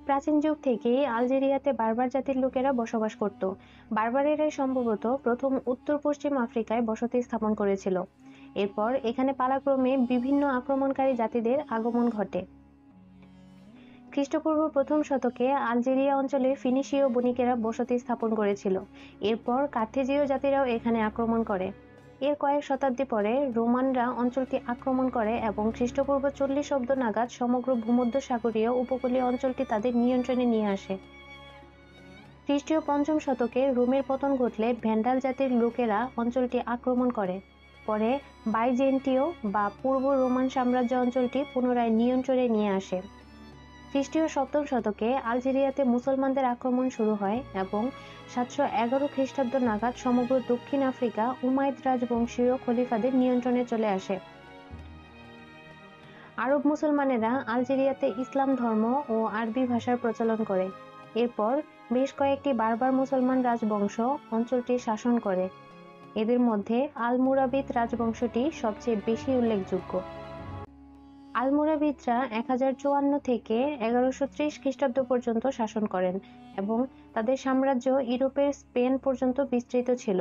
প্রাচীন যুগ থেকেই আলজেরিয়াতে বার্বার জাতির লোকেরা বসবাস করত। বার্বারেরাই সম্ভবত প্রথম উত্তর পশ্চিম আফ্রিকায় বসতি স্থাপন করেছিল। এরপর এখানে পালাক্রমে বিভিন্ন আক্রমণকারী জাতিদের আগমন ঘটে। খ্রিস্টপূর্ব প্রথম শতকে আলজেরিয়া অঞ্চলে ফিনিশীয় বণিকেরা বসতি স্থাপন করেছিল। এরপর কার্থেজীয় জাতিরাও এখানে আক্রমণ করে। এর কয়েক শতাব্দী পরে রোমানরা অঞ্চলটি আক্রমণ করে এবং খ্রিস্টপূর্ব 40 অব্দ নাগাদ সমগ্র ভূমধ্যসাগরীয় উপকূলীয় অঞ্চলটি তাদের নিয়ন্ত্রণে নিয়ে আসে। খ্রিস্টীয় পঞ্চম শতকে রোমের পতন ঘটলে ভ্যান্ডাল জাতির লোকেরা অঞ্চলটি আক্রমণ করে। পরে বাইজেন্টীয় বা পূর্ব রোমান সাম্রাজ্য অঞ্চলটি পুনরায় নিয়ন্ত্রণে নিয়ে আসে। খ্রিস্টীয় সপ্তম শতকে আলজেরিয়াতে মুসলমানদের আক্রমণ শুরু হয় এবং 711 খ্রিস্টাব্দ নাগাদ সমগ্র দক্ষিণ আফ্রিকা উমাইদ রাজবংশীয় খলিফাদের নিয়ন্ত্রণে চলে আসে। আরব মুসলমানেরা আলজেরিয়াতে ইসলাম ধর্ম ও আরবি ভাষার প্রচলন করে। এরপর বেশ কয়েকটি বার্বার মুসলমান রাজবংশ অঞ্চলটি শাসন করে। এদের মধ্যে আলমোরাবিদ রাজবংশটি সবচেয়ে বেশি উল্লেখযোগ্য। আলমোরাবিদরা 1054 থেকে 1130 খ্রিস্টাব্দ পর্যন্ত শাসন করেন এবং তাদের সাম্রাজ্য ইউরোপের স্পেন পর্যন্ত বিস্তৃত ছিল।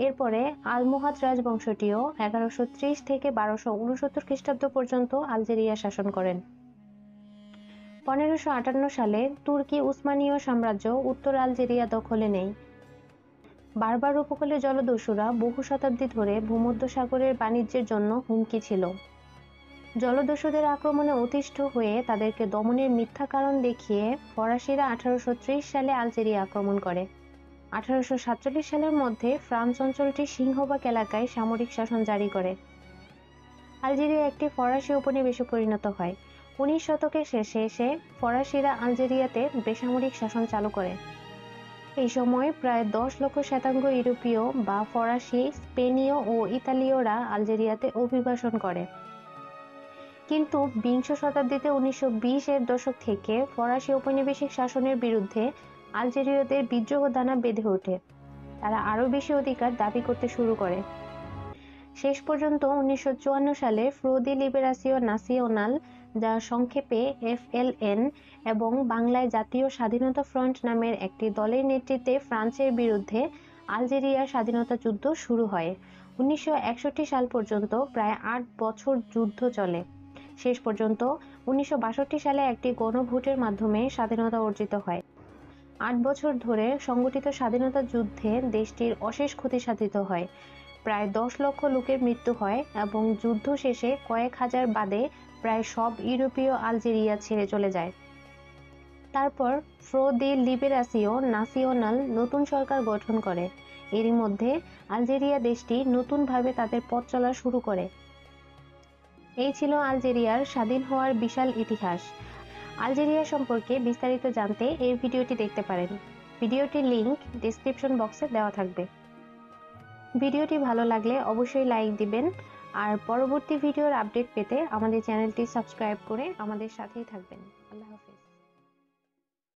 এরপরে আলমোহাদ রাজবংশটিও 1130 থেকে 1269 খ্রিস্টাব্দ পর্যন্ত আলজেরিয়া শাসন করেন। 1558 সালে তুর্কি উসমানীয় সাম্রাজ্য উত্তর আলজেরিয়া দখলে নেয়। বার্বার উপকূলে জলদস্যুরা বহু শতাব্দী ধরে ভূমধ্যসাগরের বাণিজ্যের জন্য হুমকি ছিল। জলদস্যুদের আক্রমণে অতিষ্ঠ হয়ে তাদেরকে দমনের মিথ্যা কারণ দেখিয়ে ফরাসিরা 1830 সালে আলজেরিয়া আক্রমণ করে। 1847 সালের মধ্যে ফ্রান্স অঞ্চলটি সিংহভাগ এলাকায় সামরিক শাসন জারি করে। আলজেরিয়া একটি ফরাসি উপনিবেশে পরিণত হয়। 19 শতকের শেষে এসে ফরাসিরা আলজেরিয়াতে বেসামরিক শাসন চালু করে। এই সময় প্রায় 10 লক্ষ শ্বেতাঙ্গ ইউরোপীয় বা ফরাসি, স্পেনীয় ও ইতালীয়রা আলজেরিয়াতে অভিবাসন করে। কিন্তু বিংশ শতাব্দীতে 1920-এর দশক থেকে ফরাসি ঔপনিবেশিক শাসনের বিরুদ্ধে আলজেরীয়দের বিদ্রোহ দানা বেঁধে ওঠে। তারা আরও বেশি অধিকার দাবি করতে শুরু করে। শেষ পর্যন্ত 1954 সালে ফ্রো দি লিবেরাসিও নাসিওনাল, যা সংক্ষেপে FLN, এবং বাংলায় জাতীয় স্বাধীনতা ফ্রন্ট নামের একটি দলের নেতৃত্বে ফ্রান্সের বিরুদ্ধে আলজেরিয়ার স্বাধীনতা যুদ্ধ শুরু হয়। 1961 সাল পর্যন্ত প্রায় 8 বছর যুদ্ধ চলে। শেষ পর্যন্ত 1962 সালে একটি গণভোটের মাধ্যমে স্বাধীনতা অর্জিত হয়। 8 বছর ধরে সংগঠিত স্বাধীনতা যুদ্ধে দেশটির অশেষ ক্ষতি সাধিত হয়। প্রায় 10 লক্ষ লোকের মৃত্যু হয় এবং যুদ্ধ শেষে কয়েক হাজার বাদে প্রায় সব ইউরোপীয় আলজেরিয়া ছেড়ে চলে যায়। তারপর ফ্রো দি লিবেরাসিও নাসিওনাল নতুন সরকার গঠন করে। এরই মধ্যে আলজেরিয়া দেশটি নতুনভাবে তাদের পথ চলা শুরু করে। এই ছিল আলজেরিয়ার স্বাধীন হওয়ার বিশাল ইতিহাস। আলজেরিয়া সম্পর্কে বিস্তারিত জানতে এই ভিডিওটি দেখতে পারেন। ভিডিওটির লিংক ডেসক্রিপশন বক্সে দেওয়া থাকবে। ভিডিওটি ভালো লাগলে অবশ্যই লাইক দিবেন, আর পরবর্তী ভিডিওর আপডেট পেতে আমাদের চ্যানেলটি সাবস্ক্রাইব করে আমাদের সাথেই থাকবেন।